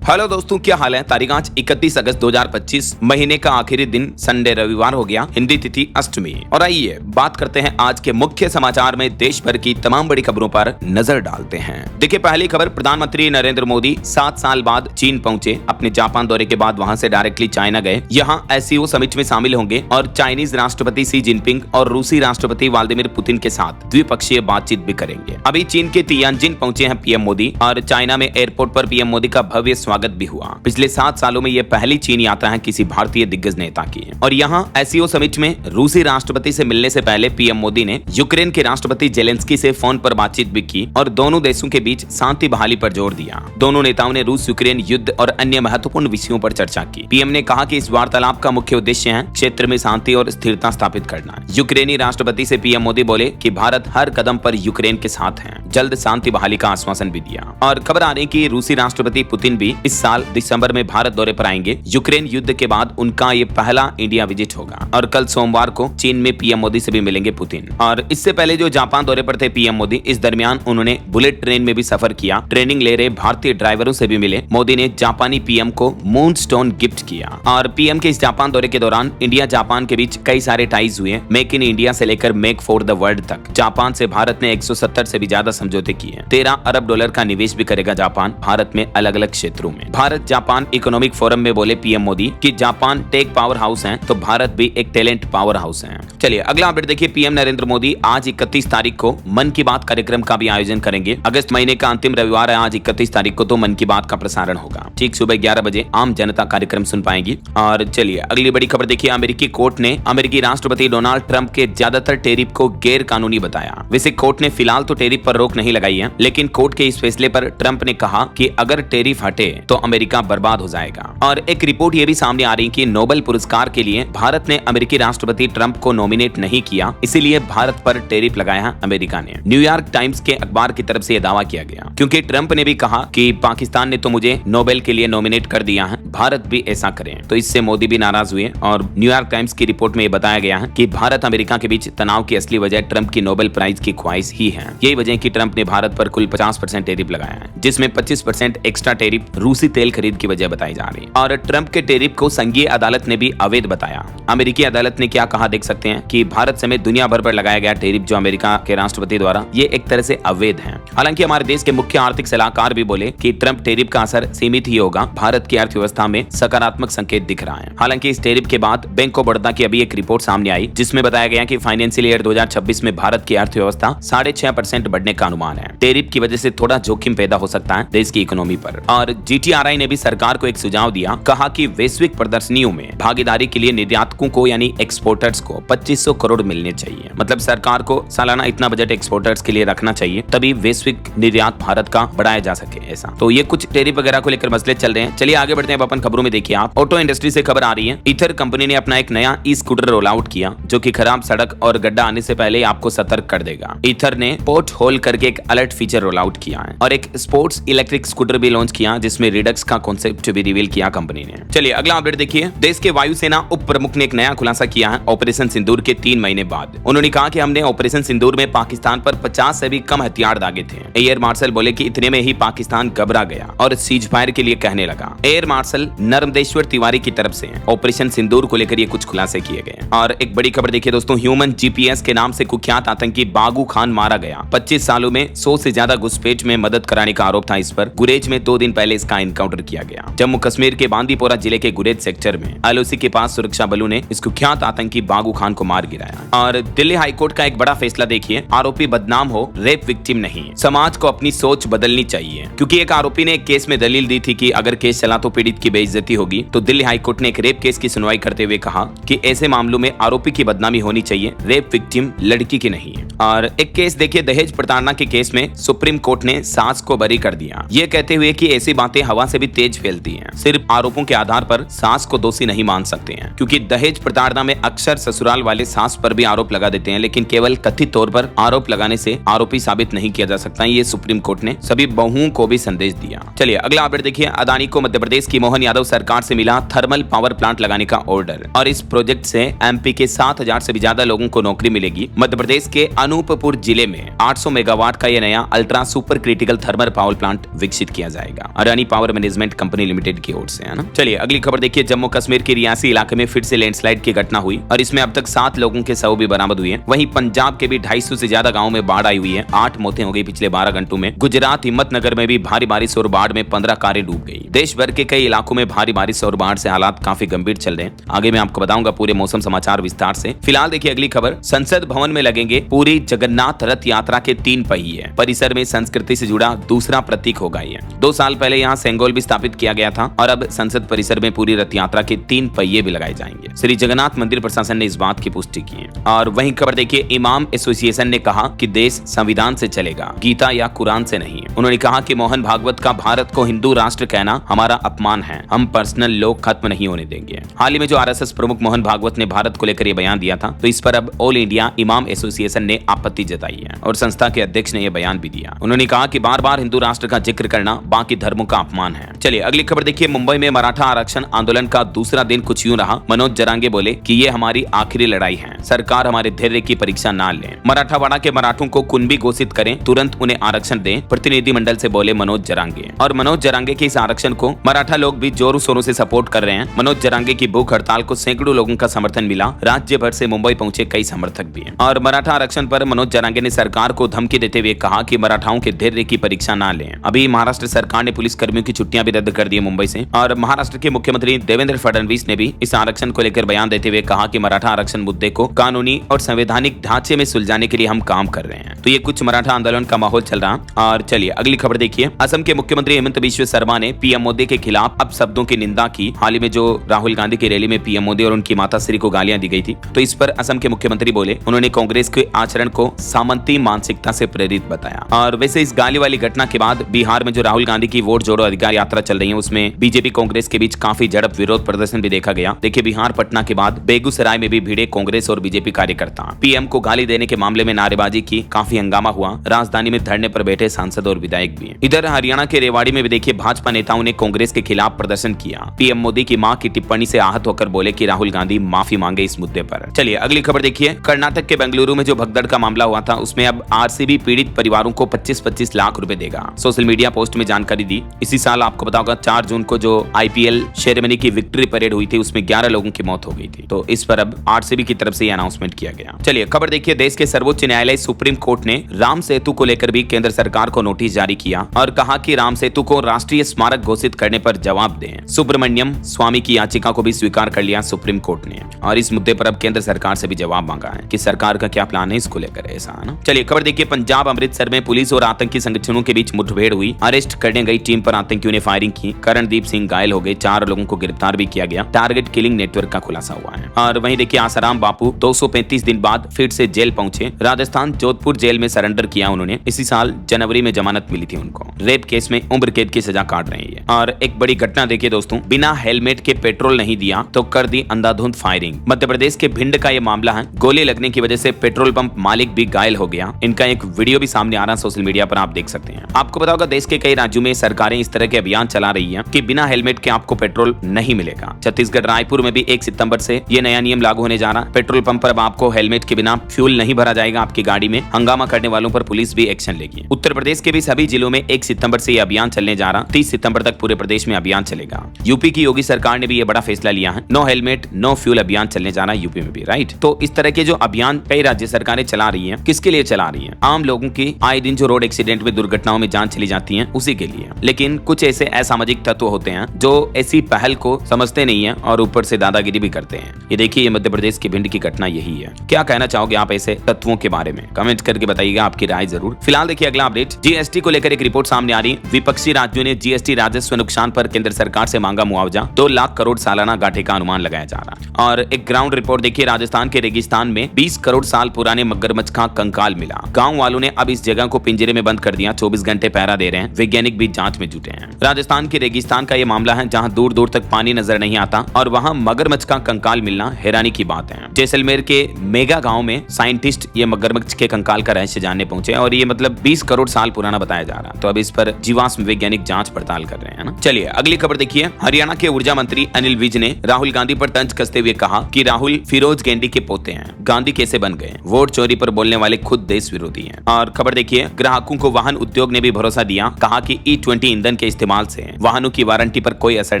Hello दोस्तों, क्या हाल है। तारीख आज 31 अगस्त 2025, महीने का आखिरी दिन संडे रविवार हो गया, हिंदी तिथि अष्टमी। और आइए बात करते हैं आज के मुख्य समाचार में देश भर की तमाम बड़ी खबरों पर नजर डालते हैं। देखिए, पहली खबर, प्रधानमंत्री नरेंद्र मोदी 7 साल बाद चीन पहुंचे। अपने जापान दौरे के बाद वहां से डायरेक्टली चाइना गए। यहाँ एससीओ समिट में शामिल होंगे और चाइनीज राष्ट्रपति शी जिनपिंग और रूसी राष्ट्रपति व्लादिमीर पुतिन के साथ द्विपक्षीय बातचीत भी करेंगे। अभी चीन के तियानजिन पहुंचे हैं पीएम मोदी और चाइना में एयरपोर्ट पर पीएम मोदी का भव्य स्वागत भी हुआ। पिछले 7 सालों में यह पहली चीन यात्रा है किसी भारतीय दिग्गज नेता की। और यहाँ एससीओ समिट में रूसी राष्ट्रपति से मिलने से पहले पीएम मोदी ने यूक्रेन के राष्ट्रपति जेलेंस्की से फोन पर बातचीत भी की और दोनों देशों के बीच शांति बहाली पर जोर दिया। दोनों नेताओं ने रूस यूक्रेन युद्ध और अन्य महत्वपूर्ण विषयों पर चर्चा की। पीएम ने कहा कि इस वार्तालाप का मुख्य उद्देश्य है क्षेत्र में शांति और स्थिरता स्थापित करना। यूक्रेनी राष्ट्रपति से पीएम मोदी बोले कि भारत हर कदम पर यूक्रेन के साथ है। जल्द शांति बहाली का आश्वासन भी दिया। और खबर आ रही कि रूसी राष्ट्रपति पुतिन भी इस साल दिसंबर में भारत दौरे पर आएंगे। यूक्रेन युद्ध के बाद उनका ये पहला इंडिया विजिट होगा और कल सोमवार को चीन में पीएम मोदी से भी मिलेंगे पुतिन। और इससे पहले जो जापान दौरे पर थे पीएम मोदी, इस दरमियान उन्होंने बुलेट ट्रेन में भी सफर किया। ट्रेनिंग ले रहे भारतीय ड्राइवरों से भी मिले। मोदी ने जापानी पीएम को मून स्टोन गिफ्ट किया। और पीएम के इस जापान दौरे के दौरान इंडिया जापान के बीच कई सारे टाइज हुए। मेक इन इंडिया से लेकर मेक फॉर द वर्ल्ड तक जापान से भारत ने 170 से भी ज्यादा समझौते किए। 13 अरब डॉलर का निवेश भी करेगा जापान भारत में अलग अलग क्षेत्रों में। भारत जापान इकोनॉमिक फोरम में बोले पीएम मोदी कि जापान टेक पावर हाउस है तो भारत भी एक टैलेंट पावर हाउस है। चलिए अगला अपडेट देखिए। पीएम नरेंद्र मोदी आज 31 तारीख को मन की बात कार्यक्रम का भी आयोजन करेंगे। अगस्त महीने का अंतिम रविवार है आज 31 तारीख को, तो मन की बात का प्रसारण होगा ठीक सुबह 11 बजे। आम जनता कार्यक्रम सुन पाएंगी। और चलिए अगली बड़ी खबर देखिए। अमेरिकी कोर्ट ने अमेरिकी राष्ट्रपति डोनाल्ड ट्रंप के ज्यादातर टेरिफ को गैर कानूनी बताया। वैसे कोर्ट ने फिलहाल तो टेरिफ पर रोक नहीं लगाई है, लेकिन कोर्ट के इस फैसले पर ट्रंप ने कहा कि अगर टेरिफ हटे तो अमेरिका बर्बाद हो जाएगा। और एक रिपोर्ट ये भी सामने आ रही कि नोबेल पुरस्कार के लिए भारत ने अमेरिकी राष्ट्रपति ट्रंप को नॉमिनेट नहीं किया, इसीलिए भारत पर टेरिफ लगाया है अमेरिका ने। न्यूयॉर्क टाइम्स के अखबार की तरफ से यह दावा किया गया, क्योंकि ट्रंप ने भी कहा कि पाकिस्तान ने तो मुझे नोबेल के लिए नॉमिनेट कर दिया है, भारत भी ऐसा करे। तो इससे मोदी भी नाराज हुए और न्यूयॉर्क टाइम्स की रिपोर्ट में यह बताया गया है कि भारत अमेरिका के बीच तनाव की असली वजह ट्रंप की नोबेल प्राइज की ख्वाहिश ही है। यही वजह कि ट्रंप ने भारत पर कुल 50% टेरिफ लगाया है, जिसमें 25% एक्स्ट्रा टेरिफ रूसी तेल खरीद की वजह बताई जा रही है। और ट्रंप के टेरिफ को संघीय अदालत ने भी अवैध बताया। अमेरिकी अदालत ने क्या कहा देख सकते हैं कि भारत समेत दुनिया भर पर लगाया गया टेरिफ जो अमेरिका के राष्ट्रपति द्वारा, ये एक तरह से अवैध है। हालांकि हमारे देश के मुख्य आर्थिक सलाहकार भी बोले कि ट्रंप टेरिफ का असर सीमित ही होगा, भारत की अर्थव्यवस्था में सकारात्मक संकेत दिख रहा है। हालांकि इस टेरिफ के बाद बैंक ऑफ बड़ौदा की अभी एक रिपोर्ट सामने आई, जिसमें बताया गया कि फाइनेंशियल ईयर 2026 में भारत की अर्थव्यवस्था 6.5% बढ़ने का अनुमान है। टेरिफ की वजह से थोड़ा जोखिम पैदा हो सकता है देश की इकोनॉमी पर। और जीटीआरआई ने भी सरकार को एक सुझाव दिया, कहा कि वैश्विक प्रदर्शनियों में भागीदारी के लिए निर्यातकों को यानी एक्सपोर्टर्स को 2500 करोड़ मिलने चाहिए। मतलब सरकार को सालाना इतना बजट एक्सपोर्टर्स के लिए रखना चाहिए, तभी वैश्विक निर्यात भारत का बढ़ाया जा सके। ऐसा तो ये कुछ टेरिफ वगैरह को लेकर मसले चल रहे हैं। चलिए आगे बढ़ते हैं अपन खबरों में। देखिए आप, ऑटो इंडस्ट्री से खबर आ रही है। ईथर कंपनी ने अपना एक नया ई स्कूटर रोल आउट किया, जो कि खराब सड़क और गड्ढा आने से पहले आपको सतर्क कर देगा। ईथर ने पोर्ट होल करके एक अलर्ट फीचर रोल आउट किया है और एक स्पोर्ट्स इलेक्ट्रिक स्कूटर भी लॉन्च किया, जिसमें रिडक्स का कॉन्सेप्ट भी रिवील किया कंपनी ने। चलिए अगला अपडेट देखिए। देश के वायुसेना उप प्रमुख ने एक नया खुलासा किया है ऑपरेशन सिंदूर के 3 महीने बाद। उन्होंने कहा कि हमने ऑपरेशन सिंदूर में पाकिस्तान पर 50 से भी कम हथियार दागे थे। एयर मार्शल बोले कि इतने में ही पाकिस्तान घबरा गया और सीज फायर के लिए कहने लगा। एयर मार्शल नर्मदेश्वर तिवारी की तरफ से ऑपरेशन सिंदूर को लेकर ये कुछ खुलासे किए गए। और एक बड़ी खबर देखिए दोस्तों। ह्यूमन जीपीएस के नाम से कुख्यात आतंकी बागू खान मारा गया। 25 सालों में 100 से ज्यादा घुसपैठ में मदद कराने का आरोप था इस पर। गुरेज में 2 दिन पहले इसका एनकाउंटर किया गया। जम्मू कश्मीर के बांदीपोरा जिले के गुरेज सेक्टर में एलओसी के पास सुरक्षा बलों ने इस कुख्यात आतंकी बागू खान को मार गिराया। और दिल्ली हाईकोर्ट का एक बड़ा फैसला देखिए। आरोपी बदनाम हो, रेप विक्टिम नहीं। समाज को अपनी सोच बदलनी चाहिए, क्योंकि एक आरोपी ने एक केस में दलील दी थी कि अगर केस चला तो पीड़ित की बेइज्जती होगी। तो दिल्ली हाईकोर्ट ने एक रेप केस की सुनवाई करते हुए कहा कि ऐसे मामलों में आरोपी की बदनामी होनी चाहिए, रेप विक्टिम लड़की की नहीं। और एक केस देखिए, दहेज प्रताड़ना के केस में सुप्रीम कोर्ट ने सास को बरी कर दिया, ये कहते हुए कि ऐसी बातें हवा से भी तेज फैलती हैं। सिर्फ आरोपों के आधार पर सास को दोषी नहीं मान सकते हैं, क्योंकि दहेज प्रताड़ना में अक्सर ससुराल वाले सास पर भी आरोप लगा देते हैं, लेकिन केवल कथित तौर पर आरोप लगाने से आरोपी साबित नहीं किया जा सकता। ये सुप्रीम कोर्ट ने सभी बहुओं को भी संदेश दिया। चलिए अगला अपडेट देखिए। अदानी को मध्य प्रदेश की मोहन यादव सरकार से मिला थर्मल पावर प्लांट लगाने का ऑर्डर, और इस प्रोजेक्ट से एमपी के 7000 से भी ज्यादा लोगों को नौकरी मिलेगी। मध्य प्रदेश के अनूपपुर जिले में 800 मेगावाट का यह नया ultra super critical thermal power plant विकसित किया जाएगा। Adani power management company limited की ओर से, है ना। चलिए अगली खबर देखिए, जम्मू कश्मीर के रियासी इलाके में फिर से लैंडस्लाइड की घटना हुई और इसमें अब तक 7 लोगों के शव भी बरामद हुए हैं। वहीं पंजाब के भी 250 से ज्यादा गाँव में बाढ़ आई हुई है, 8 मौतें हो गई पिछले 12 घंटों में। गुजरात हिम्मतनगर में भी भारी बारिश और बाढ़ में 15 कारें डूब गई। देश भर के कई इलाकों में भारी बारिश और बाढ़ से हालात काफी गंभीर चल रहे हैं। आगे मैं आपको बताऊंगा पूरे मौसम समाचार विस्तार से। फिलहाल देखिए अगली खबर, संसद भवन में लगेंगे पूरी जगन्नाथ रथ यात्रा के 3 पहिए। परिसर में संस्कृति से जुड़ा दूसरा प्रतीक होगा ये। 2 साल पहले यहाँ सेंगोल भी स्थापित किया गया था और अब संसद परिसर में पूरी रथ यात्रा के 3 पहिए भी लगाए जाएंगे। श्री जगन्नाथ मंदिर प्रशासन ने इस बात की पुष्टि की है। और वहीं खबर देखिए, इमाम एसोसिएशन ने कहा कि देश संविधान से चलेगा, गीता या कुरान से नहीं। उन्होंने कहा कि मोहन भागवत का भारत को हिंदू राष्ट्र कहना हमारा अपमान है, हम पर्सनल लोग खत्म नहीं होने देंगे। हाल ही में जो आरएसएस प्रमुख मोहन भागवत ने भारत को लेकर ये बयान दिया था, तो इस पर अब ऑल इंडिया इमाम एसोसिएशन ने आपत्ति जताई है और संस्था के अध्यक्ष ने यह बयान भी दिया। उन्होंने कहा कि बार बार हिंदू राष्ट्र का जिक्र करना बाकी धर्मों का अपमान है। चलिए अगली खबर देखिए, मुंबई में मराठा आरक्षण आंदोलन का दूसरा दिन कुछ यूं रहा। मनोज जरांगे बोले कि ये हमारी आखिरी लड़ाई है, सरकार हमारे धैर्य की परीक्षा ना ले। मराठावाड़ा के मराठों को कुनबी घोषित करें, तुरंत उन्हें आरक्षण दें, प्रतिनिधिमंडल से बोले मनोज जरांगे। और मनोज जरांगे के इस आरक्षण को मराठा लोग भी जोरों शोरों से सपोर्ट कर रहे हैं। मनोज जरांगे की भूख हड़ताल को सैकड़ों लोगों का समर्थन मिला। राज्य भर से मुंबई पहुंचे कई समर्थक भी हैं। और मराठा आरक्षण पर मनोज जरांगे ने सरकार को धमकी देते हुए कहा कि मराठाओं के धैर्य की परीक्षा ना लें। अभी महाराष्ट्र सरकार ने पुलिस कर्मियों की छुट्टियां भी रद्द कर दी मुंबई से। और महाराष्ट्र के मुख्यमंत्री देवेंद्र फडणवीस ने भी इस आरक्षण को लेकर बयान देते हुए कहा कि मराठा आरक्षण मुद्दे को कानूनी और संवैधानिक ढांचे में सुलझाने के लिए हम काम कर रहे हैं। तो ये कुछ मराठा आंदोलन का माहौल चल रहा। और चलिए अगली खबर देखिए, असम के मुख्यमंत्री हेमंत बिस्वा शर्मा ने पीएम मोदी के खिलाफ अब शब्दों की निंदा की। हाल ही में जो राहुल गांधी की रैली में पीएम मोदी और उनकी माताश्री को गालियां दी गई थी, तो इस पर असम के मुख्यमंत्री बोले, उन्होंने कांग्रेस के आचरण को सामंती मानसिकता से प्रेरित बताया। और वैसे इस गाली वाली घटना के बाद बिहार में जो राहुल गांधी की वोट जोड़ो अधिकार यात्रा चल रही है, उसमें बीजेपी कांग्रेस के बीच काफी झड़प विरोध प्रदर्शन भी देखा गया। देखिए बिहार पटना के बाद बेगूसराय में भी भिड़े कांग्रेस और बीजेपी कार्यकर्ता। पीएम को गाली देने के मामले में नारेबाजी की, काफी हंगामा हुआ। राजधानी में धरने पर बैठे सांसद और विधायक भी। इधर हरियाणा के रेवाड़ी में भी देखिए भाजपा नेताओं ने कांग्रेस के खिलाफ प्रदर्शन किया। पीएम मोदी की मां की टिप्पणी से आहत होकर बोले कि राहुल गांधी माफी मांगे इस मुद्दे पर। चलिए अगली खबर देखिए, कर्नाटक के बेंगलुरु में जो भगदड़ का मामला हुआ था, उसमें अब आरसीबी पीड़ित परिवारों को 25-25 लाख रुपए देगा। सोशल मीडिया पोस्ट में जानकारी दी। इसी साल आपको बताओगा 4 जून को जो आईपीएल सेरेमनी की विक्ट्री परेड हुई थी, उसमें 11 लोगों की मौत हो गई थी। तो इस पर अब आरसीबी की तरफ से ये अनाउंसमेंट किया गया। चलिए खबर देखिए, देश के सर्वोच्च न्यायालय सुप्रीम कोर्ट ने राम सेतु को लेकर भी केंद्र सरकार को नोटिस जारी किया और कहा कि राम सेतु को राष्ट्रीय स्मारक घोषित करने पर जवाब दें। सुब्रमण्यम स्वामी की याचिका को भी स्वीकार कर लिया सुप्रीम कोर्ट ने और इस मुद्दे पर अब केंद्र सरकार से भी जवाब मांगा है कि सरकार का क्या प्लान है इसको लेकर, ऐसा है ना। चलिए खबर देखिए, पंजाब अमृतसर में पुलिस और आतंकी संगठनों के बीच मुठभेड़ हुई। अरेस्ट करने गई टीम पर आतंकियों ने फायरिंग की। करणदीप सिंह घायल हो गए, 4 लोगों को गिरफ्तार भी किया गया। टारगेट किलिंग नेटवर्क का खुलासा हुआ है। और वहीं देखिए आसाराम बापू 235 दिन बाद फिर से जेल पहुंचे। राजस्थान जोधपुर जेल में सरेंडर किया उन्होंने। इसी साल जनवरी में जमानत मिली थी उनको। रेप केस में उम्र कैद की सजा काट रहे हैं। और एक बड़ी घटना देखिए दोस्तों, बिना हेलमेट के पेट्रोल नहीं दिया तो कर दी अंधाधुंध फायरिंग। मध्य प्रदेश के भिंड का यह मामला है। गोली लगने की वजह से पेट्रोल पंप मालिक भी घायल हो गया। इनका एक वीडियो भी सामने आ रहा है सोशल मीडिया पर, आप देख सकते हैं। आपको पता होगा देश के कई राज्यों में सरकारें इस तरह के अभियान चला रही है कि बिना हेलमेट के आपको पेट्रोल नहीं मिलेगा। छत्तीसगढ़ रायपुर में भी 1 सितंबर से ये नया नियम लागू होने जा रहा है। पेट्रोल पंप पर अब आपको हेलमेट के बिना फ्यूल नहीं भरा जाएगा आपकी गाड़ी में। हंगामा करने वालों पर पुलिस भी एक्शन लेगी। उत्तर प्रदेश के भी सभी जिलों में 1 सितंबर से यह अभियान चलने जा रहा। 30 सितंबर तक पूरे प्रदेश में अभियान चलेगा। यूपी की योगी सरकार ने भी यह बड़ा फैसला लिया है। नो हेलमेट नो फ्यूल अभियान चलने जा रहा है यूपी में भी, राइट। तो इस तरह के जो अभियान कई राज्य सरकारें चला रही हैं, किसके लिए चला रही हैं? आम लोगों की आए दिन जो रोड एक्सीडेंट में दुर्घटनाओं में जान चली जाती है उसी के लिए। लेकिन कुछ ऐसे असामाजिक तत्व होते हैं जो ऐसी पहल को समझते नहीं है और ऊपर से दादागिरी भी करते हैं। ये देखिए ये मध्य प्रदेश की भिंड की घटना यही है। क्या कहना चाहोगे आप ऐसे तत्वों के बारे में? कमेंट करके बताइएगा आपकी राय जरूर। फिलहाल देखिए अगला अपडेट, जीएसटी को लेकर एक रिपोर्ट सामने आ रही। विपक्षी राज्यों ने जीएसटी राजस्व नुकसान पर केंद्र सरकार से मांगा मुआवजा। 2 लाख करोड़ सालाना घाटे का अनुमान लगाया जा रहा। और एक ग्राउंड रिपोर्ट देखिए, राजस्थान के रेगिस्तान में 20 करोड़ साल पुराने मगरमच्छ का कंकाल मिला। गांव वालों ने अब इस जगह को पिंजरे में बंद कर दिया। 24 घंटे पहरा दे रहे हैं। वैज्ञानिक भी जांच में जुटे हैं। राजस्थान के रेगिस्तान का यह मामला है जहां दूर दूर तक पानी नजर नहीं आता और वहां मगरमच्छ का कंकाल मिलना हैरानी की बात है। जैसलमेर के मेगा गांव में साइंटिस्ट ये मगरमच्छ के कंकाल का रहस्य जानने पहुंचे और ये मतलब 20 करोड़ साल पुराना बताया जा रहा। तो अब इस पर जीवाश्म वैज्ञानिक जांच पड़ताल कर रहे हैं ना। चलिए अगली खबर देखिए, हरियाणा के ऊर्जा मंत्री अनिल विज ने राहुल गांधी पर तंज कसते हुए कहा कि राहुल फिरोज गेंडी के पोते हैं। गांधी कैसे बन गए? वोट चोरी पर बोलने वाले खुद देश विरोधी हैं। और खबर देखिए, ग्राहकों को वाहन उद्योग ने भी भरोसा दिया। कहा कि E20 ईंधन के इस्तेमाल से वाहनों की वारंटी पर कोई असर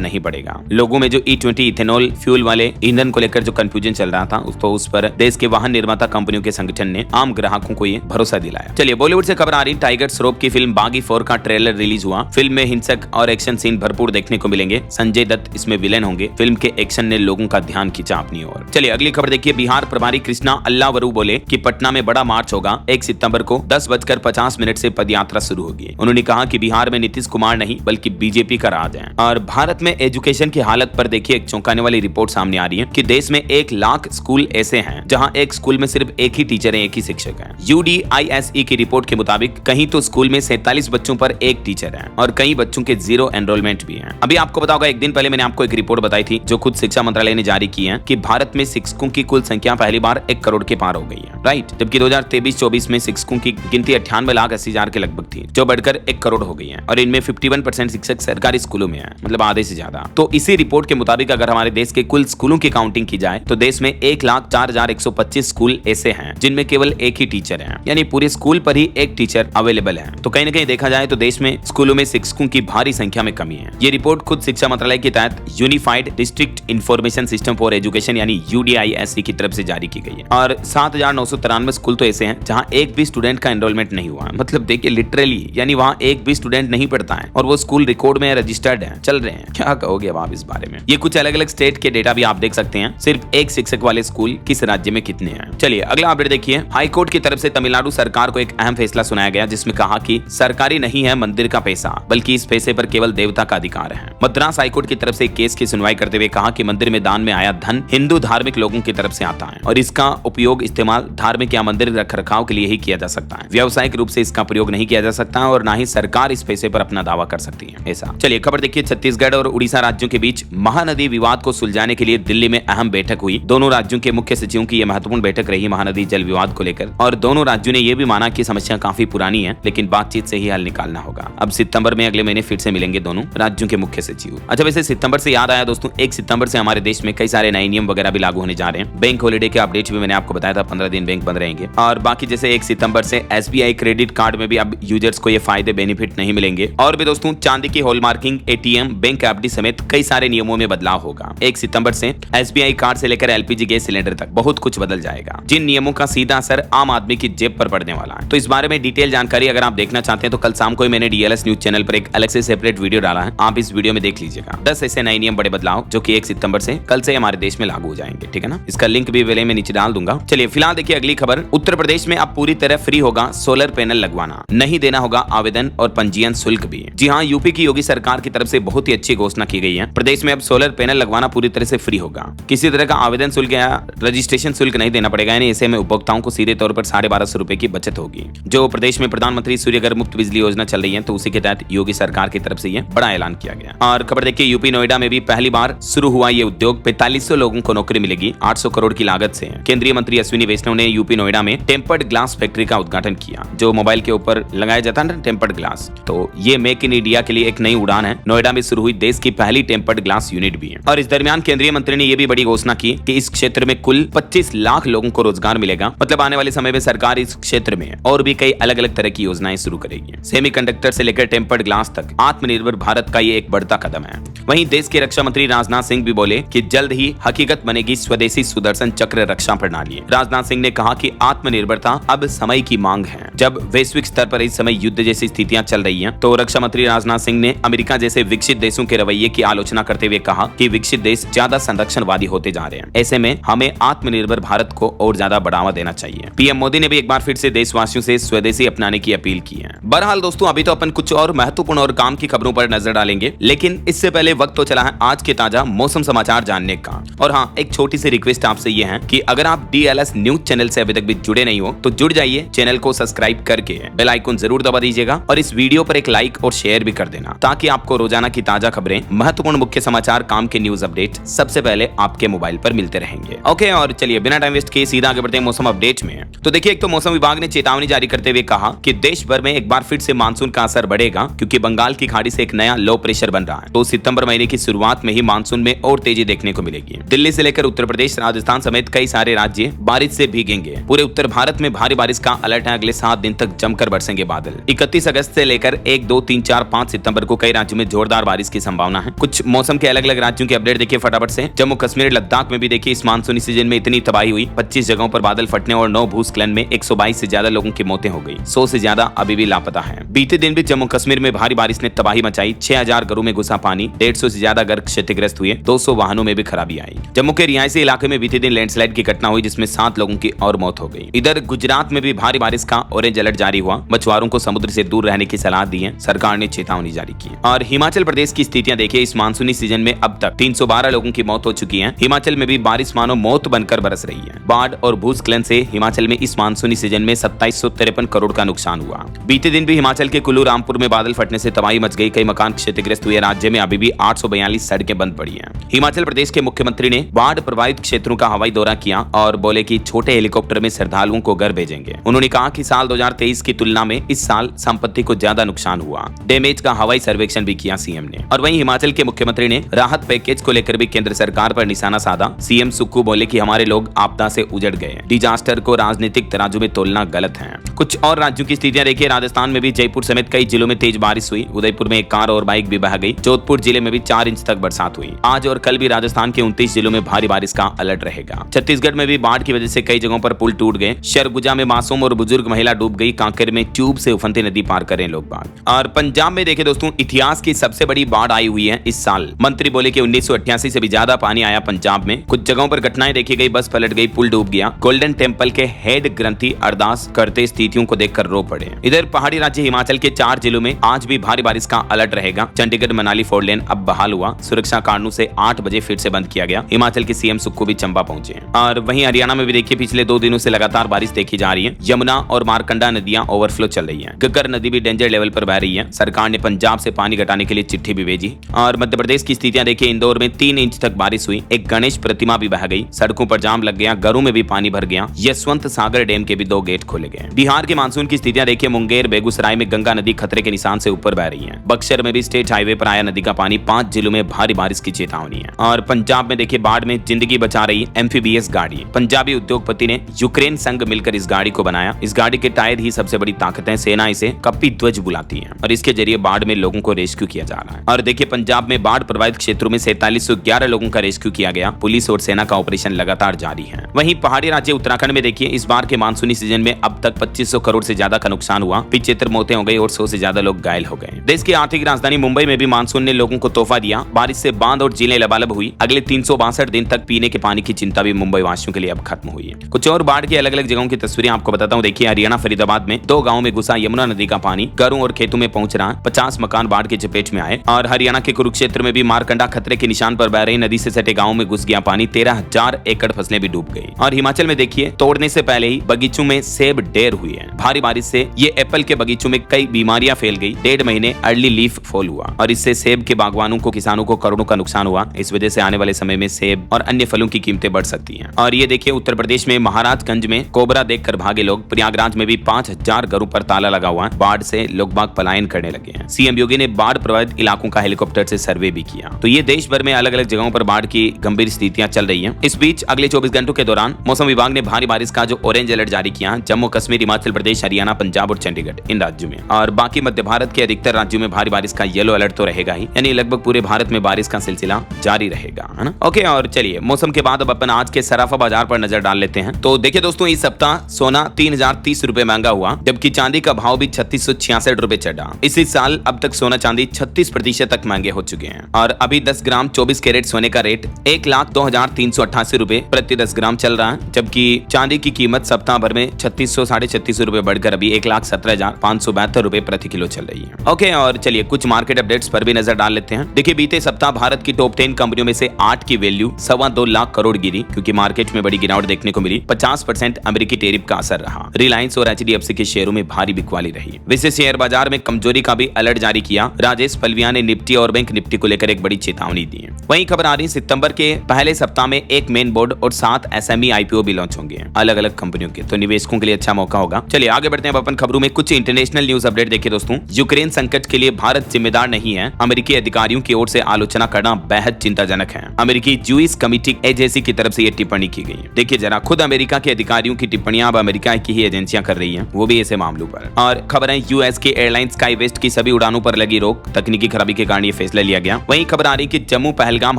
नहीं पड़ेगा। लोगों में जो E20 इथेनॉल फ्यूल वाले ईंधन को लेकर जो कंफ्यूजन चल रहा था उस पर देश के वाहन निर्माता कंपनियों के संगठन ने आम ग्राहकों को ये भरोसा दिलाया। चलिए बॉलीवुड से खबर आ रही, टाइगर श्रॉफ की फिल्म बागी 4 का ट्रेलर रिलीज हुआ। फिल्म में हिंसक और एक्शन सीन भरपूर देखने को मिलेंगे। संजय दत्त इसमें विलेन होंगे। फिल्म के एक्शन ने लोगों का ध्यान खींचा अपनी ओर। चलिए अगली खबर देखिए, बिहार प्रभारी कृष्णा अल्लावरू बोले कि पटना में बड़ा मार्च होगा। 1 सितंबर को 10:50 से पदयात्रा शुरू होगी। उन्होंने कहा कि बिहार में नीतीश कुमार नहीं बल्कि बीजेपी का राज है। और भारत में एजुकेशन की हालत पर देखिए एक चौंकाने वाली रिपोर्ट सामने आ रही है कि देश में 1 लाख स्कूल ऐसे हैं जहां एक स्कूल में सिर्फ एक ही टीचर है, एक ही शिक्षक है। UDISE की रिपोर्ट के मुताबिक कहीं तो स्कूल में 47 बच्चों पर एक टीचर है और कई बच्चों के 0 एनरोलमेंट भी है। अभी आपको बताओगा, एक दिन पहले मैंने आपको एक रिपोर्ट बताई थी जो खुद शिक्षा मंत्रालय ने जारी की है कि भारत में शिक्षकों की कुल संख्या पहली बार 1 करोड़ के पार हो गई है, राइट। जबकि 2023-24 में शिक्षकों की गिनती 98,80,000 के लगभग थी, जो बढ़कर 1 करोड़ हो गई है और इनमें 51% शिक्षक सरकारी स्कूलों में है, मतलब आधे से ज्यादा। तो इसी रिपोर्ट के मुताबिक अगर हमारे देश के कुल स्कूलों की काउंटिंग की जाए तो देश में 1,04,125 स्कूल ऐसे हैं जिनमें केवल एक ही टीचर है, यानी पूरे स्कूल पर ही एक टीचर अवेलेबल है। तो कहीं न कहीं देखा जाए तो देश में स्कूलों में शिक्षकों की भारी संख्या में कमी है। ये रिपोर्ट खुद शिक्षा मंत्रालय के तहत unified district information system for education यानी UDISE की तरफ से जारी की गई है। और 7,993 स्कूल तो ऐसे हैं जहां एक भी स्टूडेंट का एनरोलमेंट नहीं हुआ है। मतलब देखिए लिटरली, यानी वहां एक भी स्टूडेंट नहीं पढ़ता है और वो स्कूल रिकॉर्ड में रजिस्टर्ड है, चल रहे हैं। क्या कहोगे अब आप इस बारे में? ये कुछ अलग अलग स्टेट के डेटा भी आप देख सकते हैं, सिर्फ एक शिक्षक वाले स्कूल किस राज्य में कितने हैं। चलिए अगला अपडेट देखिए, हाईकोर्ट की तरफ से तमिलनाडु सरकार को एक अहम फैसला सुनाया गया जिसमें कहा कि सरकारी नहीं है मंदिर का पैसा, बल्कि इस पैसे पर केवल देवता का अधिकार है। मद्रास हाईकोर्ट की तरफ से एक केस की सुनवाई करते हुए कहा कि मंदिर में दान में आया धन हिंदू धार्मिक लोगों की तरफ से आता है और इसका उपयोग इस्तेमाल धार्मिक या मंदिर रखरखाव के लिए ही किया जा सकता है। व्यावसायिक रूप से इसका प्रयोग नहीं किया जा सकता और ना ही सरकार इस पैसे पर अपना दावा कर सकती है ऐसा। चलिए खबर देखिए, छत्तीसगढ़ और उड़ीसा राज्यों के बीच महानदी विवाद को सुलझाने के लिए दिल्ली में अहम बैठक हुई। दोनों राज्यों के मुख्य सचिवों की यह महत्वपूर्ण बैठक रही महानदी जल विवाद को लेकर और दोनों राज्यों ने यह भी माना कि समस्या काफी पुरानी है लेकिन बातचीत से ही हल निकालना होगा। अब सितंबर में अगले महीने फिर से मिलेंगे दोनों राज्यों के मुख्य सचिव। अच्छा वैसे सितंबर से याद आया दोस्तों, 1 सितंबर से हमारे देश में कई सारे नए नियम वगैरह भी लागू होने जा रहे हैं। बैंक हॉलिडे के अपडेट भी मैंने आपको बताया था, 15 दिन बैंक बंद रहेंगे और बाकी जैसे 1 सितंबर से SBI क्रेडिट कार्ड में भी अब यूजर्स को ये फायदे बेनिफिट नहीं मिलेंगे। और भी दोस्तों, चांदी की हॉलमार्किंग, ATM, बैंक FD समेत कई सारे नियमों में बदलाव होगा। 1 सितंबर से SBI कार्ड से लेकर LPG गैस सिलेंडर तक बहुत कुछ बदल जाएगा, जिन नियमों का सीधा असर आम आदमी की जेब पर पड़ने वाला है। तो इस बारे में डिटेल जानकारी अगर आप देखना चाहते हैं तो कल शाम को ही मैंने DLS न्यूज चैनल पर एक अलग से सेपरेट वीडियो डाला है, आप इस वीडियो में देख लीजिएगा। 10 ऐसे नए नियम, बड़े बदलाव जो कि 1 सितंबर से कल से हमारे देश में लागू हो जाएंगे, ठीक है ना। इसका लिंक भी वेले में नीचे डाल दूंगा। चलिए फिलहाल देखिए अगली खबर, उत्तर प्रदेश में अब पूरी तरह फ्री होगा सोलर पैनल लगवाना, नहीं देना होगा आवेदन और पंजीयन शुल्क भी। जी हाँ, यूपी की योगी सरकार की तरफ से बहुत ही अच्छी घोषणा की गई है। प्रदेश में अब सोलर पैनल लगवाना पूरी तरह से फ्री होगा, किसी तरह का आवेदन शुल्क या रजिस्ट्रेशन शुल्क नहीं देना पड़ेगा। यानी ऐसे में उपभोक्ताओं को सीधे तौर पर 1250 रुपए की बचत होगी। जो प्रदेश में प्रधानमंत्री सूर्यघर मुफ्त बिजली योजना चल रही है तो उसी के तहत योगी सरकार की तरफ से यह बड़ा ऐलान किया गया। और खबर देखिए, यूपी नोएडा में भी पहली बार शुरू हुआ ये उद्योग, 4500 लोगों को नौकरी मिलेगी 800 करोड़ की लागत से। केंद्रीय मंत्री अश्विनी वैष्णव ने यूपी नोएडा में टेम्पर्ड ग्लास फैक्ट्री का उद्घाटन किया, जो मोबाइल के ऊपर लगाया जाता है ना टेम्पर्ड ग्लास। तो ये मेक इन इंडिया के लिए एक नई उड़ान है। नोएडा में शुरू हुई देश की पहली टेम्पर्ड ग्लास यूनिट भी है। और इस दरमियान केंद्रीय मंत्री ने यह भी बड़ी घोषणा की कि इस क्षेत्र में कुल 25 लाख लोगों को रोजगार मिलेगा। मतलब आने वाले समय में सरकार इस क्षेत्र में और भी कई अलग अलग तरह की योजनाएं शुरू करेगी। सेमीकंडक्टर से लेकर टेम्पर्ड ग्लास तक आत्मनिर्भर भारत का ये एक बढ़ता कदम है। वहीं देश के रक्षा मंत्री राजनाथ सिंह भी बोले कि जल्द ही हकीकत बनेगी स्वदेशी सुदर्शन चक्र रक्षा प्रणाली। राजनाथ सिंह ने कहा कि आत्मनिर्भरता अब समय की मांग है। जब वैश्विक स्तर पर इस समय युद्ध जैसी स्थितियां चल रही हैं, तो रक्षा मंत्री राजनाथ सिंह ने अमेरिका जैसे विकसित देशों के रवैये की आलोचना करते हुए कहा कि विकसित देश ज्यादा संरक्षणवादी होते जा रहे हैं। ऐसे में हमें आत्मनिर्भर भारत को और ज्यादा बढ़ावा देना चाहिए। पीएम मोदी ने भी एक बार फिर से देशवासियों से स्वदेशी अपनाने की अपील की है। बहरहाल दोस्तों, अभी तो अपन कुछ और महत्वपूर्ण और काम की खबरों पर नजर डालेंगे, लेकिन इससे पहले वक्त तो चला है आज के ताजा मौसम समाचार जानने का। और हाँ, एक छोटी सी रिक्वेस्ट आपसे ये है कि अगर आप DLS न्यूज चैनल से अभी तक भी जुड़े नहीं हो तो जुड़ जाइए, चैनल को सब्सक्राइब करके बेल आइकन जरूर दबा दीजिएगा और इस वीडियो पर एक लाइक और शेयर भी कर देना, ताकि आपको रोजाना की ताजा खबरें, महत्वपूर्ण मुख्य समाचार, काम के न्यूज अपडेट सबसे पहले आपके मोबाइल पर मिलते रहेंगे। ओके, और चलिए बिना टाइम वेस्ट किए सीधा आगे बढ़ते हैं मौसम अपडेट में। तो देखिए, एक तो मौसम विभाग ने चेतावनी जारी करते हुए कहा कि देश भर में एक बार फिर से मानसून का असर बढ़ेगा, क्योंकि बंगाल की खाड़ी से एक नया लो प्रेशर बन रहा है। तो सितंबर महीने की शुरुआत में ही मानसून में और तेजी देखने को मिलेगी। दिल्ली से लेकर उत्तर प्रदेश, राजस्थान समेत कई सारे राज्य बारिश से भीगेंगे। पूरे उत्तर भारत में भारी बारिश का अलर्ट है। अगले 7 दिन तक जमकर बरसेंगे बादल। 31 अगस्त से लेकर 1, 2, 3, 4, 5 सितंबर को कई राज्यों में जोरदार बारिश की संभावना है। कुछ मौसम के अलग अलग राज्यों के अपडेट देखिए फटाफट से। जम्मू कश्मीर लद्दाख में भी देखिए इस मानसूनी सीजन में इतनी तबाही हुई, 25 जगहों पर बादल फटने और 9 भूस्खलन में 122 से ज्यादा लोगों की मौतें हो गई, 100 से ज्यादा अभी भी लापता है। बीते दिन भी जम्मू कश्मीर में भारी बारिश ने तबाही मचाई, 6000 घरों में घुसा पानी, 150 से ज्यादा घर क्षतिग्रस्त हुए, 200 वाहनों में भी खराबी आई। जम्मू के रिहायशी इलाके में बीते दिन लैंडस्लाइड की घटना हुई जिसमें 7 लोगों की और मौत हो गई। इधर गुजरात में भी भारी बारिश का ऑरेंज अलर्ट जारी हुआ, मछुआरों को समुद्र से दूर रहने की सलाह दी है, सरकार ने चेतावनी जारी की। और हिमाचल प्रदेश की स्थितियां देखिए, इस मानसूनी सीजन में अब तक 312 लोगों की मौत हो चुकी है। हिमाचल में भी बारिश मानो मौत बनकर बरस रही है। बाढ़ और भूस्खलन से हिमाचल में इस मानसूनी सीजन में 2753 करोड़ का नुकसान हुआ। बीते दिन भी हिमाचल के कुल्लू रामपुर में बादल फटने से तबाही मच गई, कई मकान क्षतिग्रस्त हुए। राज्य में अभी भी 842 सड़कें बंद पड़ी हैं। हिमाचल प्रदेश के मुख्यमंत्री ने बाढ़ प्रभावित क्षेत्रों का हवाई दौरा किया और बोले कि छोटे हेलीकॉप्टर में श्रद्धालुओं को घर भेजेंगे। उन्होंने कहा कि साल 2023 की तुलना में इस साल संपत्ति को ज्यादा नुकसान हुआ। डैमेज का हवाई सर्वेक्षण भी किया सीएम ने। और वहीं हिमाचल के मुख्यमंत्री ने राहत पैकेज को लेकर भी केंद्र सरकार पर निशाना साधा। सीएम सुक्खू बोले कि हमारे लोग आपदा से उजड़ गए, डिजास्टर को राजनीतिक तराजू में तोलना गलत है। कुछ और राज्यों की स्थितियां देखिए, राजस्थान में भी जयपुर समेत कई जिलों में तेज बारिश हुई। उदयपुर में एक कार और बाइक भी बह गई। जोधपुर जिले में भी 4 इंच तक बरसात हुई। आज और कल भी राजस्थान के 29 जिलों में भारी बारिश का अलर्ट रहेगा। छत्तीसगढ़ में भी बाढ़ की वजह से कई जगहों पर पुल टूट गए। सरगुजा में मासूम और बुजुर्ग महिला डूब गई। कांकेर में ट्यूब से उफनती नदी पार करें लोग बाग। और पंजाब में देखे दोस्तों, इतिहास की सबसे बड़ी बाढ़ आई हुई है इस साल। मंत्री बोले कि 1988 से भी ज्यादा पानी आया पंजाब में। कुछ जगहों पर घटनाएं देखी गई, बस पलट गई, पुल डूब गया। गोल्डन टेम्पल के हेड ग्रंथी अरदास करते स्थितियों को देखकर रो पड़े। इधर पहाड़ी राज्य हिमाचल के 4 जिलों में आज भी भारी बारिश का अलर्ट रहेगा। चंडीगढ़ मनाली 4 लेन अब बहाल हुआ। सुरक्षा कारणों से 8 बजे फिर से बंद किया गया। हिमाचल के सीएम सुक्खू भी चंबा पहुंचे। और वहीं हरियाणा में भी देखिए पिछले 2 दिनों से लगातार बारिश देखी जा रही है। यमुना और मारकंडा नदियां ओवरफ्लो चल रही है। गग्गर नदी भी डेंजर लेवल पर बह रही है। सरकार ने पंजाब से पानी घटाने के लिए चिट्ठी भी भेजी। और मध्य प्रदेश की स्थितियां देखिए, इंदौर में 3 इंच तक बारिश हुई। एक गणेश प्रतिमा भी बह गई। सड़कों पर जाम लग गया, घरों में भी पानी भर गया। यशवंत सागर डैम के भी 2 गेट खोले गए। बिहार के मानसून की स्थितियां देखिए, मुंगेर बेगूसराय में गंगा नदी खतरे के निशान से ऊपर बह रही है। बक्सर में भी स्टेट हाईवे पर आया नदी का पानी। 5 जिलों में भारी बारिश की चेतावनी है। और पंजाब में देखिए बाढ़ में जिंदगी बचा रही एम्फीबियस गाड़ी। पंजाबी उद्योगपति ने यूक्रेन संग मिलकर इस गाड़ी को बनाया। इस गाड़ी के टायर ही सबसे बड़ी ताकत है। सेना इसे कपी ध्वज बुलाती है और इसके जरिए बाढ़ में लोगों को रेस्क्यू किया जा रहा है। और देखिए पंजाब में बाढ़ प्रभावित क्षेत्रों में 4311 लोगों का रेस्क्यू किया गया। पुलिस और सेना का ऑपरेशन लगातार जारी है। वहीं पहाड़ी राज्य उत्तराखंड में देखिए इस बार के मानसूनी सीजन में अब तक 2500 करोड़ से ज्यादा का नुकसान हुआ। 75 मौतें हो गई और 100 से ज्यादा लोग घायल हो गए। देश की आर्थिक राजधानी मुंबई में भी मानसून ने लोगों को तोहफा दिया। बारिश से बांध और झीलें लबालब हुई। अगले 362 दिन तक पीने के पानी की चिंता भी मुंबई वासियों के लिए अब खत्म हुई है। कुछ और बाढ़ की अलग अलग जगहों की तस्वीरें आपको बताता हूँ। देखिए हरियाणा फरीदाबाद में 2 गाँव में घुसा यमुना नदी का पानी। घरों और खेतों में पहुंच रहा है। 50 मकान बाढ़ की चपेट में आए। और हरियाणा के कुरुक्षेत्र में भी मारकंडा खतरे के निशान पर बह रही नदी से सटे गाँव में घुस गया पानी। 13,000 एकड़ फसलें भी डूब गई। और हिमाचल में देखिए तोड़ने से पहले ही बगीचों में सेब ढेर हुई है। भारी बारिश से ये एप्पल के बगीचों में कई बीमारियां फैल गई। 1.5 महीने अर्ली लीफ फॉल हुआ और इससे सेब के बागवानों को, किसानों को करोड़ों का नुकसान हुआ। इस वजह से आने वाले समय में सेब और अन्य फलों की कीमतें बढ़ सकती हैं। और ये देखिए उत्तर प्रदेश में महाराजगंज में कोबरा देखकर भागे लोग। प्रयागराज में भी 5000 घरों पर ताला लगा हुआ है। बाढ़ से लोग बाग पलायन करने लगे हैं। सीएम योगी ने बाढ़ प्रभावित इलाकों का हेलीकॉप्टर से सर्वे भी किया। तो ये देश भर में अलग अलग जगहों पर बाढ़ की गंभीर स्थितियां चल रही हैं। इस बीच अगले 24 घंटों के दौरान मौसम विभाग ने भारी बारिश का जो ऑरेंज अलर्ट जारी किया जम्मू कश्मीर, हिमाचल प्रदेश, हरियाणा, पंजाब और चंडीगढ़ इन राज्यों में। और बाकी मध्य भारत के अधिकतर राज्यों में भारी बारिश का येलो अलर्ट तो रहेगा ही, यानी लगभग पूरे भारत में बारिश का सिलसिला जारी रहेगा, है ना। ओके, और चलिए मौसम के बाद अब अपन आज के सराफा बाजार पर नजर डाल लेते हैं। तो देखिए दोस्तों, इस सप्ताह सोना 3030 रुपए महंगा हुआ, जबकि चांदी का भाव भी 3666 रुपए चढ़ा। इसी साल अब तक सोना चांदी 36% तक महंगे हो चुके हैं। और अभी 10 ग्राम 24 कैरेट सोने का रेट 1,02,388 रुपए प्रति 10 ग्राम चल रहा है, जबकि चांदी की कीमत सप्ताह भर में 3600 साढ़े 3600 रुपए बढ़कर अभी 1,17,572 रुपए प्रति किलो चल रही है। ओके, और चलिए कुछ मार्केट अपडेट्स पर भी नजर डाल लेते हैं। देखिए बीते सप्ताह भारत की टॉप 10 कंपनियों में से 8 की वैल्यू 2.25 लाख करोड़ गिरी, क्योंकि मार्केट में बड़ी गिरावट देखने को मिली। 50% अमेरिकी टैरिफ का असर रहा। रिलायंस और एचडीएफसी के शेयरों में भारी बिकवाली रही। वैसे शेयर बाजार में कमजोरी का भी अलर्ट जारी किया। राजेश पल्विया ने निफ्टी और बैंक निफ्टी को लेकर एक बड़ी चेतावनी दी है। वहीं खबर आ रही सितंबर के पहले सप्ताह में एक मेन बोर्ड और 7 एसएमई आईपीओ भी लॉन्च होंगे अलग अलग कंपनियों के, तो निवेशकों के लिए अच्छा मौका होगा। चलिए आगे बढ़ते हैं अपन खबरों में। कुछ इंटरनेशनल न्यूज अपडेट देखिए दोस्तों। यूक्रेन संकट के लिए भारत जिम्मेदार नहीं है, अमेरिकी अधिकारियों की ओर से आलोचना करना बेहद चिंताजनक है। अमेरिकी ज्यूइश कमेटी एजेंसी की तरफ से यह टिप्पणी की गई है। देखिए जरा, खुद अमेरिका के अधिकारियों की टिप्पणियां अब अमेरिका की ही एजेंसियां कर रही हैं, वो भी ऐसे मामलों पर। और खबर है यूएस के एयरलाइन स्काई वेस्ट की सभी उड़ानों पर लगी रोक, तकनीकी खराबी के कारण ये फैसला लिया गया। वहीं खबर आ रही कि जम्मू पहलगाम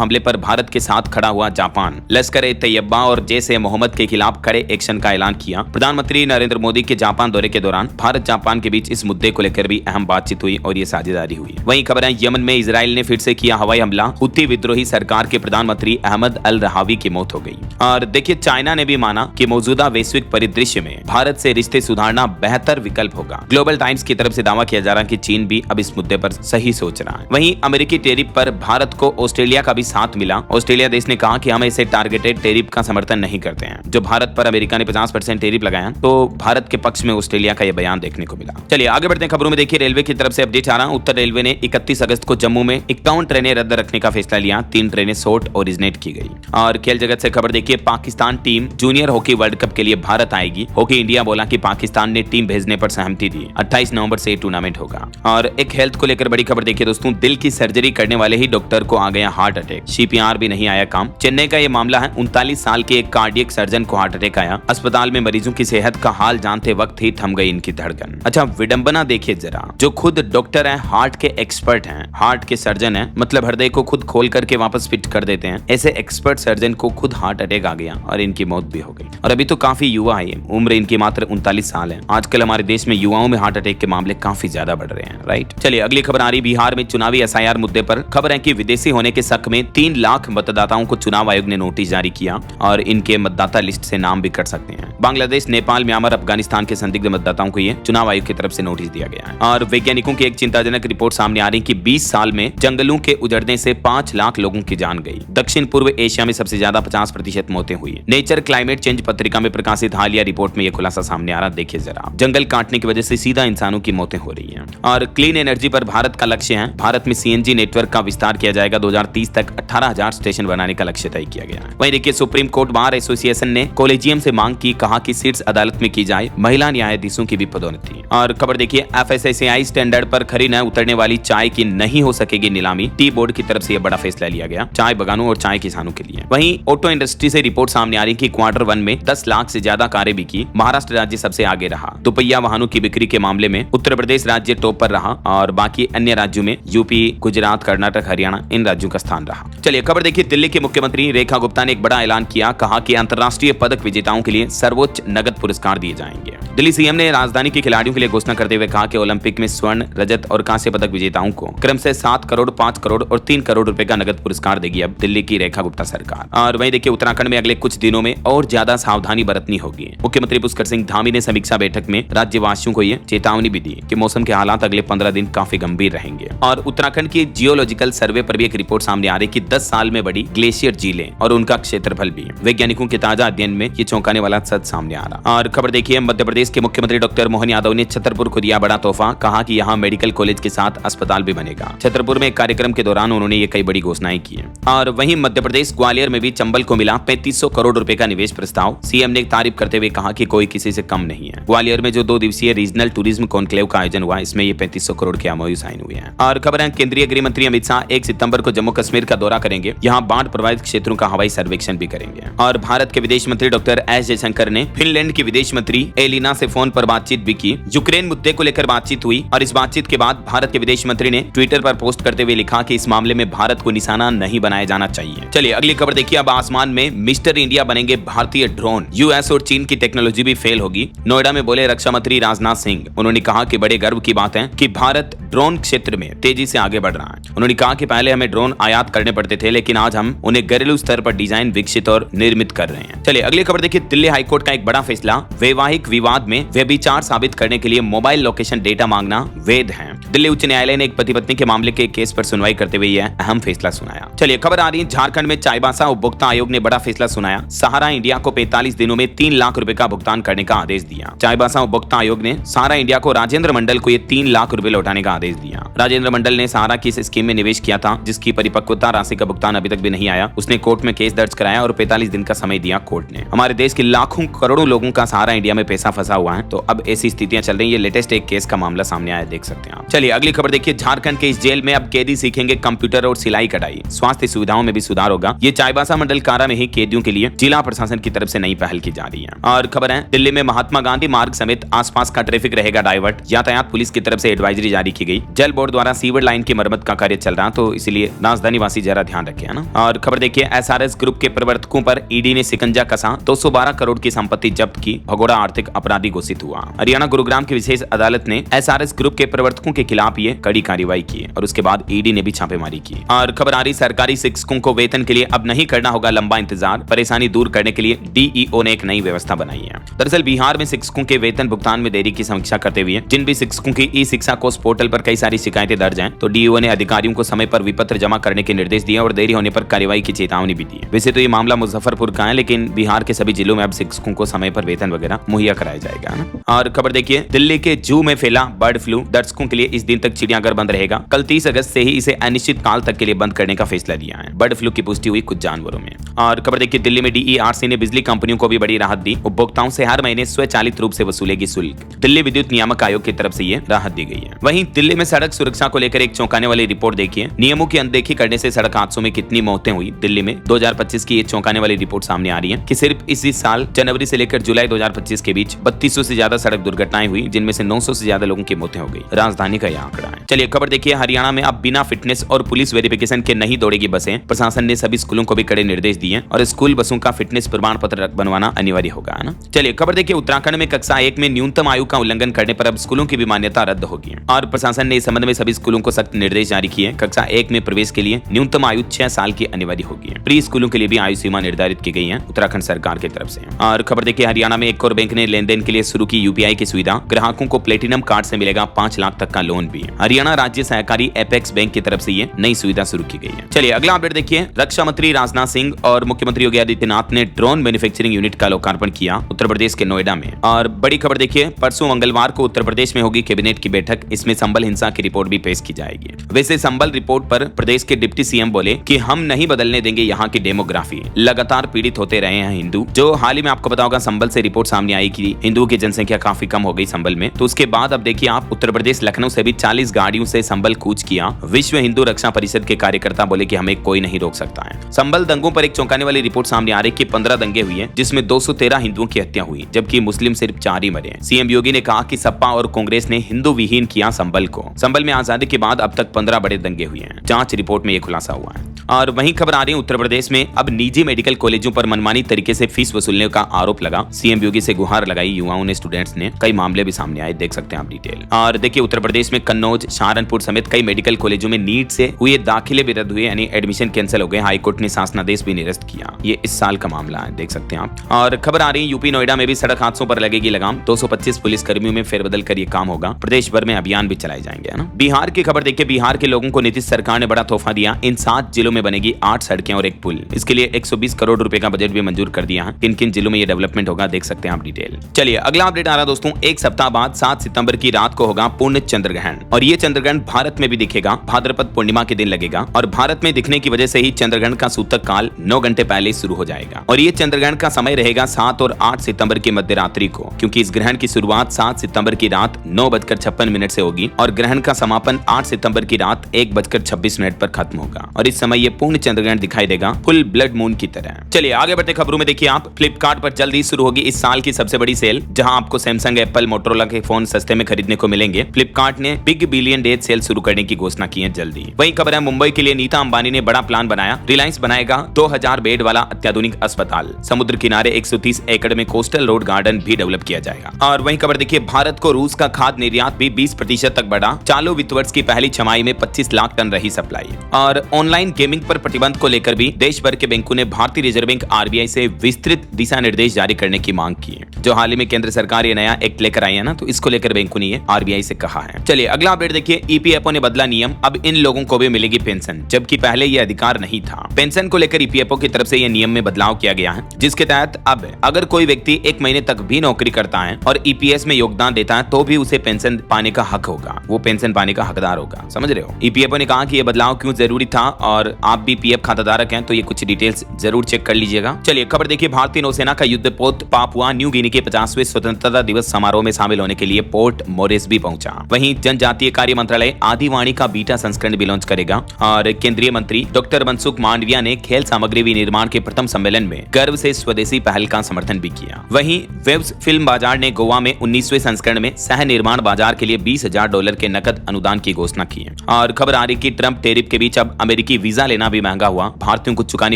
हमले पर भारत के साथ खड़ा हुआ जापान, लश्कर-ए-तैयबा और जैश-ए-मोहम्मद के खिलाफ कड़े एक्शन का ऐलान किया। प्रधानमंत्री नरेंद्र मोदी के जापान दौरे के दौरान भारत जापान के बीच इस मुद्दे को लेकर भी अहम बातचीत हुई और ये साझेदारी हुई। वहीं खबर है यमन में इजराइल ने फिर से किया हवाई हमला, हुती विद्रोही सरकार के प्रधानमंत्री अहमद अल रहावी की मौत हो गई। और देखिए चाइना ने भी माना कि मौजूदा वैश्विक परिदृश्य में भारत से रिश्ते सुधारना बेहतर विकल्प होगा। ग्लोबल टाइम्स की तरफ से दावा किया जा रहा है कि चीन भी अब इस मुद्दे पर सही सोच रहा है। वहीं अमेरिकी टेरिफ पर भारत को ऑस्ट्रेलिया का भी साथ मिला। ऑस्ट्रेलिया देश ने कहा कि हम ऐसे टारगेटेड टेरिफ का समर्थन नहीं करते हैं। जो भारत पर अमेरिका ने 50% टेरिफ लगाया, तो भारत के पक्ष में ऑस्ट्रेलिया का यह बयान देखने को मिला। चलिए आगे बढ़ते हैं खबरों में। देखिए रेलवे की तरफ से अपडेट आ रहा है। उत्तर रेलवे ने 31 अगस्त को जम्मू में 51 ट्रेनें रद्द रखने का फैसला लिया। 3 ट्रेनें शॉर्ट ओरिजिनेट की गई। और खेल जगत से खबर देखिए, Pakistan team junior hockey world cup के लिए भारत आएगी। हॉकी इंडिया बोला कि पाकिस्तान ने टीम भेजने पर सहमति दी। 28 नवंबर से टूर्नामेंट होगा। और एक हेल्थ को लेकर बड़ी खबर देखिए दोस्तों, दिल की सर्जरी करने वाले ही डॉक्टर को आ गया हार्ट अटैक। CPR भी नहीं आया काम। चेन्नई का यह मामला है। 39 साल के एक कार्डियक सर्जन को हार्ट अटैक आया। अस्पताल में मरीजों की सेहत का हाल जानते वक्त ही थम गई इनकी धड़कन। अच्छा विडंबना देखिए जरा, जो खुद डॉक्टर है, हार्ट के एक्सपर्ट हैं, हार्ट के सर्जन हैं, मतलब हृदय को खुद खोल करके वापस फिट कर देते हैं, ऐसे एक्सपर्ट सर्जन को खुद हार्ट अटैक आ गया और इनकी मौत भी हो गई। और अभी तो काफी युवा है, उम्र इनकी मात्र 39 साल है। आजकल हमारे देश में युवाओं में हार्ट अटैक के मामले काफी ज्यादा बढ़ रहे हैं, राइट। चलिए अगली खबर आ रही, बिहार में चुनावी SIR मुद्दे पर खबर है कि विदेशी होने के शक में 3 लाख मतदाताओं को चुनाव आयोग ने नोटिस जारी किया और इनके मतदाता लिस्ट से नाम भी कट सकते हैं। बांग्लादेश, नेपाल, म्यांमार, अफगानिस्तान के संदिग्ध मतदाताओं को ये चुनाव आयोग की तरफ से नोटिस दिया गया है। और वैज्ञानिकों की एक चिंताजनक रिपोर्ट सामने आ रही कि 20 साल में जंगलों के उजड़ने से 5 लाख लोगों की जान गई। दक्षिण पूर्व एशिया में सबसे ज्यादा 50% मौतें हुई। नेचर क्लाइमेट चेंज पत्रिका में प्रकाशित हालिया रिपोर्ट में यह खुलासा सामने आ रहा। देखिए जरा, जंगल काटने की वजह से सीधा इंसानों की मौतें हो रही हैं। और क्लीन एनर्जी पर भारत का लक्ष्य है। भारत में CNG नेटवर्क का विस्तार किया जाएगा। 2030 तक 18,000 स्टेशन बनाने का लक्ष्य तय किया गया है। वहीं देखिए सुप्रीम कोर्ट बार एसोसिएशन ने कॉलेजियम से मांग की, कहा कि शीर्ष अदालत में की जाए महिला न्यायाधीशों की भी पदोन्नति। और खबर देखिए, FSSAI स्टैंडर्ड पर खरी न उतरने वाली चाय की नहीं हो सकेगी नीलामी। टी बोर्ड की तरफ से यह बड़ा फैसला लिया गया चाय बगानों और चाय किसानों के लिए। वहीं ऑटो इंडस्ट्री से रिपोर्ट सामने आ रही कि Q1 में 10 लाख से ज्यादा कारें बिकी। महाराष्ट्र राज्य सबसे आगे रहा। दुपहिया वाहनों की बिक्री के मामले में उत्तर प्रदेश राज्य टॉप पर रहा और बाकी अन्य राज्यों में UP, गुजरात, कर्नाटक, हरियाणा इन राज्यों का स्थान रहा। चलिए खबर देखिए, दिल्ली की मुख्यमंत्री रेखा गुप्ता ने एक बड़ा ऐलान किया, कहा कि अंतर्राष्ट्रीय पदक विजेताओं के लिए सर्वोच्च नगद पुरस्कार दिए जाएंगे। दिल्ली CM ने राजधानी के खिलाड़ियों के लिए घोषणा करते हुए कहा कि ओलंपिक में स्वर्ण, रजत और कांस्य पदक विजेताओं को क्रमशः 7 करोड़, 5 करोड़ और 3 करोड़ रुपए का नगद पुरस्कार देगी अब दिल्ली की रेखा गुप्ता सरकार। और वहीं देखिए उत्तराखंड में अगले कुछ दिनों में और ज्यादा सावधानी बरतनी होगी। मुख्यमंत्री पुष्कर सिंह धामी ने समीक्षा बैठक में राज्यवासियों को यह चेतावनी भी दी कि मौसम के हालात अगले 15 दिन काफी गंभीर रहेंगे। और उत्तराखंड की जियोलॉजिकल सर्वे पर भी एक रिपोर्ट सामने आ रही कि 10 साल में बढ़ी ग्लेशियर झीलें और उनका क्षेत्रफल भी। वैज्ञानिकों के ताजा अध्ययन में ये चौंकाने वाला सच सामने आ रहा। और खबर देखिए, मध्य प्रदेश के मुख्यमंत्री डॉक्टर मोहन यादव ने छतरपुर को दिया बड़ा तोहफा, कहा कि यहाँ मेडिकल कॉलेज के साथ अस्पताल भी बनेगा। छतरपुर में एक कार्यक्रम के दौरान उन्होंने ये कई बड़ी घोषणाएं की हैं। और वहीं मध्य प्रदेश ग्वालियर में भी चंबल को मिला 3500 करोड़ रुपए का निवेश प्रस्ताव। CM ने तारीफ करते हुए कहा कि कोई किसी से कम नहीं है। ग्वालियर में जो 2 दिवसीय रीजनल टूरिज्म कॉन्क्लेव का आयोजन हुआ, इसमें ये 3500 करोड़ के MOU साइन हुए हैं। और खबर है, केंद्रीय गृह मंत्री अमित शाह 1 सितंबर को जम्मू कश्मीर का दौरा करेंगे। यहाँ बाढ़ प्रभावित क्षेत्रों का हवाई सर्वेक्षण भी करेंगे। और भारत के विदेश मंत्री डॉक्टर S जयशंकर ने फिनलैंड की विदेश मंत्री एलिना से फोन पर बातचीत भी की। यूक्रेन मुद्दे को लेकर बातचीत हुई और इस बातचीत के बाद भारत के विदेश मंत्री ने ट्विटर पर पोस्ट करते हुए लिखा कि इस मामले में भारत को निशाना नहीं बनाया जाना चाहिए। चलिए अगली खबर देखिए, अब आसमान में मिस्टर इंडिया बनेंगे भारतीय ड्रोन। US और चीन की टेक्नोलॉजी भी फेल होगी। नोएडा में बोले रक्षा मंत्री राजनाथ सिंह। उन्होंने कहा कि बड़े गर्व की बात है कि भारत ड्रोन क्षेत्र में तेजी से आगे बढ़ रहा है। उन्होंने कहा कि पहले हमें ड्रोन आयात करने पड़ते थे, लेकिन आज हम उन्हें घरेलू स्तर पर डिजाइन, विकसित और निर्मित कर रहे हैं। चलिए अगली खबर देखिए, दिल्ली हाईकोर्ट का एक बड़ा फैसला, वैवाहिक विवाद में व्यभिचार साबित करने के लिए मोबाइल लोकेशन डेटा मांगना वैध है। दिल्ली उच्च न्यायालय ने एक पति पत्नी के मामले के केस पर सुनवाई करते हुए यह अहम फैसला सुनाया। चलिए खबर आ रही है, झारखंड में चाईबासा उपभोक्ता आयोग ने बड़ा फैसला सुनाया। सहारा इंडिया को 45 दिनों में 3 लाख रुपए का भुगतान करने का आदेश दिया। चाईबासा उपभोक्ता आयोग ने सहारा इंडिया को राजेंद्र मंडल को ये 3 लाख रुपए लौटाने का आदेश दिया। राजेंद्र मंडल ने सहारा की इस स्कीम में निवेश किया था, जिसकी परिपक्वता राशि का भुगतान अभी तक भी नहीं आया। उसने कोर्ट में केस दर्ज कराया और 45 दिन का समय दिया कोर्ट ने। हमारे देश के लाखों करोड़ों लोगों का सहारा इंडिया में पैसा फंसा हुआ है, तो अब ऐसी स्थितियां चल रही है। लेटेस्ट एक केस का मामला सामने आया, देख सकते हैं आप। चलिए अगली खबर देखिए, झारखंड के इस जेल में अब कैदी सीखेंगे कंप्यूटर और सिलाई कढ़ाई। स्वास्थ्य सुविधाओं में भी सुधार होगा। ये चाईबासा मंडल कारा में ही कैदियों के लिए जिला प्रशासन की तरफ से नई पहल की जा रही है। और खबर है, दिल्ली में महात्मा गांधी मार्ग समेत आसपास का ट्रैफिक रहेगा डाइवर्ट। यातायात पुलिस की तरफ से एडवाइजरी एडवाइजरी जारी की गई। जल बोर्ड द्वारा सीवर लाइन की मरम्मत का कार्य चल रहा, तो इसलिए राजधानी वासी जरा ध्यान रखें, है ना। और खबर देखिए, एसआरएस ग्रुप के प्रवर्तकों पर ईडी ने शिकंजा कसा, 212 करोड़ की संपत्ति जब्त की, भगोड़ा आर्थिक अपराधी घोषित हुआ। हरियाणा गुरुग्राम की विशेष अदालत ने एसआरएस ग्रुप के प्रवर्तकों के खिलाफ ये कड़ी कार्रवाई की और उसके बाद ईडी ने भी छापेमारी की। और खबर आ रही, सरकारी शिक्षकों को वेतन के लिए अब नहीं करना होगा लंबा इंतजार, परेशानी दूर करने के लिए डीईओ ने एक नई व्यवस्था बनाई है। दरअसल बिहार में शिक्षकों के वेतन भुगतान में देरी की समीक्षा करते हुए जिन भी शिक्षकों की ई शिक्षा कोष पोर्टल पर कई सारी शिकायतें दर्ज हैं, तो डीईओ ने अधिकारियों को समय पर विपत्र जमा करने के निर्देश दिए और देरी होने पर कार्रवाई की चेतावनी भी दी है। वैसे तो ये मामला मुजफ्फरपुर का है, लेकिन बिहार के सभी जिलों में अब शिक्षकों को समय पर वेतन वगैरह मुहैया कराया जाएगा ना। और खबर देखिए, दिल्ली के जू में फैला बर्ड फ्लू, दर्शकों के लिए इस दिन तक चिड़ियाघर बंद रहेगा। कल 30 अगस्त से ही इसे अनिश्चित काल तक के लिए बंद करने का फैसला लिया है। बर्ड फ्लू की पुष्टि हुई कुछ जानवरों में। और खबर देखिए, दिल्ली में डीईआरसी ने बिजली कंपनियों को भी बड़ी राहत दी, उपभोक्ताओं से हर महीने स्वचालित रूप से वसूलेगी शुल्क। दिल्ली विद्युत नियामक आयोग की तरफ से ये राहत दी गई है। वहीं दिल्ली में सड़क सुरक्षा को लेकर एक चौंकाने वाली रिपोर्ट देखिए। नियमों की अनदेखी करने से सड़क हादसों में कितनी मौतें हुई। दिल्ली में 2025 की ये चौंकाने वाली रिपोर्ट सामने आ रही है कि सिर्फ इसी साल जनवरी से लेकर जुलाई 2025 के बीच 3200 से ज्यादा सड़क दुर्घटनाएं हुई, जिनमें से 900 से ज्यादा लोगों की मौतें हो गई। राजधानी का यह आंकड़ा है। चलिए खबर देखिए, हरियाणा में अब बिना फिटनेस और पुलिस वेरिफिकेशन के नहीं दौड़ेगी बसें। प्रशासन ने सभी स्कूलों को भी कड़े निर्देश दिए और स्कूल बसों का फिटनेस प्रमाण पत्र बनवाना अनिवार्य होगा, है ना। चलिए खबर देखिए, उत्तराखंड में कक्षा 1 में न्यूनतम आयु का उल्लंघन करने पर अब स्कूलों की भी मान्यता रद्द होगी और प्रशासन ने इस संबंध में सभी स्कूलों को सख्त निर्देश जारी किए। कक्षा 1 में प्रवेश के लिए न्यूनतम आयु 6 साल की अनिवार्य होगी। प्री स्कूलों के लिए भी आयु सीमा निर्धारित की गई है उत्तराखंड सरकार की तरफ से। और खबर देखिए, हरियाणा में एक और बैंक ने लेन देन के लिए शुरू की यूपीआई की सुविधा। ग्राहकों को प्लेटिनम कार्ड से मिलेगा 5 लाख तक का लोन भी। हरियाणा राज्य सहकारी एपेक्स बैंक की तरफ से ये नई सुविधा शुरू की गई है। चलिए अगला अपडेट देखिए, रक्षा मंत्री राजनाथ सिंह और मुख्यमंत्री योगी आदित्यनाथ ने ड्रोन मैन्युफैक्चरिंग यूनिट का लोकार्पण किया उत्तर प्रदेश के नोएडा में। और बड़ी खबर देखिए, परसों मंगलवार को उत्तर प्रदेश में होगी कैबिनेट की बैठक। इसमें संबल हिंसा की रिपोर्ट भी पेश की जाएगी। वैसे संबल रिपोर्ट पर प्रदेश के डिप्टी सीएम बोले कि हम नहीं बदलने देंगे यहाँ की डेमोग्राफी। लगातार पीड़ित होते रहे हैं हिंदू। जो हाल ही में आपको पता होगा, संबल से रिपोर्ट सामने आई कि हिंदुओं की जनसंख्या काफी कम हो गई संबल में। तो उसके बाद अब देखिए आप, उत्तर प्रदेश लखनऊ से भी 40 गाड़ियों से संबल कूच किया। विश्व हिंदू रक्षा परिषद के कार्यकर्ता बोले कि हमें कोई नहीं रोक सकता है। संबल दंगों पर एक चौंकाने वाली रिपोर्ट सामने आ रही कि 15 दंगे हुए, जिसमें 213 हिंदुओं की हत्या हुई, जबकि मुस्लिम सिर्फ 4 ही मरे। सीएम योगी ने कहा कि सपा और कांग्रेस ने हिंदू विहीन किया संबल को। संबल में आजादी के बाद अब तक 15 बड़े दंगे हुए हैं। जांच रिपोर्ट में यह खुलासा हुआ है। और वहीं खबर आ रही है, उत्तर प्रदेश में अब निजी मेडिकल कॉलेजों पर मनमानी तरीके से फीस वसूलने का आरोप लगा। सीएम योगी से गुहार लगाई युवाओं ने, स्टूडेंट्स ने। कई मामले भी सामने आए, देख सकते हैं आप डिटेल। और देखिए, उत्तर प्रदेश में कन्नौज, सहारनपुर समेत कई मेडिकल कॉलेजों में नीट से हुए दाखिले भी रद्द हुए, यानी एडमिशन कैंसिल हो गए। हाईकोर्ट ने शासनादेश भी निरस्त किया। ये इस साल का मामला है, देख सकते हैं आप। और खबर आ रही है, यूपी नोएडा में भी सड़क हादसों पर लगेगी लगाम। 225 पुलिस कर्मियों में फेरबदल कर ये काम होगा। प्रदेश भर में अभियान भी चलाए जाएंगे, है ना। बिहार की खबर देखिए, बिहार के लोगों को नीतीश सरकार ने बड़ा तोहफा दिया। इन 7 जिलों में बनेगी 8 सड़कें और एक पुल। इसके लिए 120 करोड़ रुपए का बजट भी मंजूर कर दिया है। किन किन जिलों में ये डेवलपमेंट होगा, देख सकते हैं आप डिटेल। चलिए अगला अपडेट आ रहा दोस्तों, एक सप्ताह बाद 7 सितंबर की रात को होगा पूर्ण चंद्रग्रहण। और ये चंद्रग्रहण भारत में भी दिखेगा। भाद्रपद पूर्णिमा के दिन लगेगा और भारत में दिखने की वजह से ही चंद्रग्रहण का सूतक काल 9 घंटे पहले शुरू हो जाएगा। और ये चंद्रग्रहण का समय रहेगा 7 और 8 सितंबर की मध्य रात्रि को, क्योंकि इस ग्रहण की शुरुआत 7 सितंबर की रात 9:56 से होगी और ग्रहण का समापन 8 सितंबर की रात 1:26 पर खत्म होगा। और इस समय ये पूर्ण चंद्रग्रहण दिखाई देगा, फुल ब्लड मून की तरह। चलिए आगे बढ़ते खबरों में देखिए आप, फ्लिपकार्ट पर जल्दी शुरू होगी इस साल की सबसे बड़ी सेल, जहां आपको सैमसंग, एप्पल, मोटोरोला के फोन सस्ते में खरीदने को मिलेंगे। फ्लिपकार्ट ने बिग बिलियन डे सेल शुरू करने की घोषणा की है जल्दी। वही खबर है, मुंबई के लिए नीता अंबानी ने बड़ा प्लान बनाया। रिलायंस बनाएगा 2000 बेड वाला अत्याधुनिक अस्पताल। समुद्र किनारे 130 एकड़ में कोस्टल रोड गार्डन भी डेवलप किया जाएगा। और वही खबर देखिए, भारत को रूस का खाद्य निर्यात भी 20% तक बढ़ा। चालू वित्त वर्ष की पहली छमाही में 25 लाख टन रही सप्लाई। और ऑनलाइन गेमिंग पर प्रतिबंध को लेकर भी देश भर के बैंकों ने भारतीय रिजर्व बैंक आरबीआई से विस्तृत दिशा निर्देश जारी करने की मांग की है। जो हाल ही में केंद्र सरकार ये नया एक्ट लेकर आई है ना, तो इसको लेकर बैंकों ने ये आरबीआई से कहा है। चलिए अगला अपडेट देखिए, ईपीएफओ ने बदला नियम। अब इन लोगों को भी मिलेगी पेंशन, जबकि पहले ये अधिकार नहीं था। पेंशन को लेकर ईपीएफओ की तरफ से ये नियम में बदलाव किया गया है, जिसके तहत अब अगर कोई व्यक्ति 1 महीने तक भी नौकरी करता है और ईपीएस में योगदान देता है, तो भी उसे पेंशन पाने का हक होगा। वो पेंशन पाने का हकदार होगा, समझ रहे हो। ईपीएफओ ने कहा कि यह बदलाव क्यों जरूरी था और आप भी पीएफ खाता धारक हैं तो ये कुछ डिटेल्स जरूर चेक कर लीजिएगा। चलिए खबर देखिए, भारतीय नौसेना का युद्धपोत पापुआ न्यू गिनी के 50वें स्वतंत्रता दिवस समारोह में शामिल होने के लिए पोर्ट मोरेस्बी पहुंचा। वहीं जनजातीय कार्य मंत्रालय आदिवाणी का बीटा संस्करण भी लॉन्च करेगा और केंद्रीय मंत्री डॉक्टर मनसुख मांडविया ने खेल सामग्री विनिर्माण के प्रथम सम्मेलन में गर्व से स्वदेशी पहल का समर्थन भी किया। वहीं वेब्स फिल्म बाजार ने गोवा में 19वें संस्करण में सह निर्माण बाजार के लिए $20,000 के नकद अनुदान की घोषणा की है। और खबर आ रही कि ट्रंप टेरिफ के बीच अब अमेरिकी वीजा लेना भी महंगा हुआ, भारतीयों को चुकानी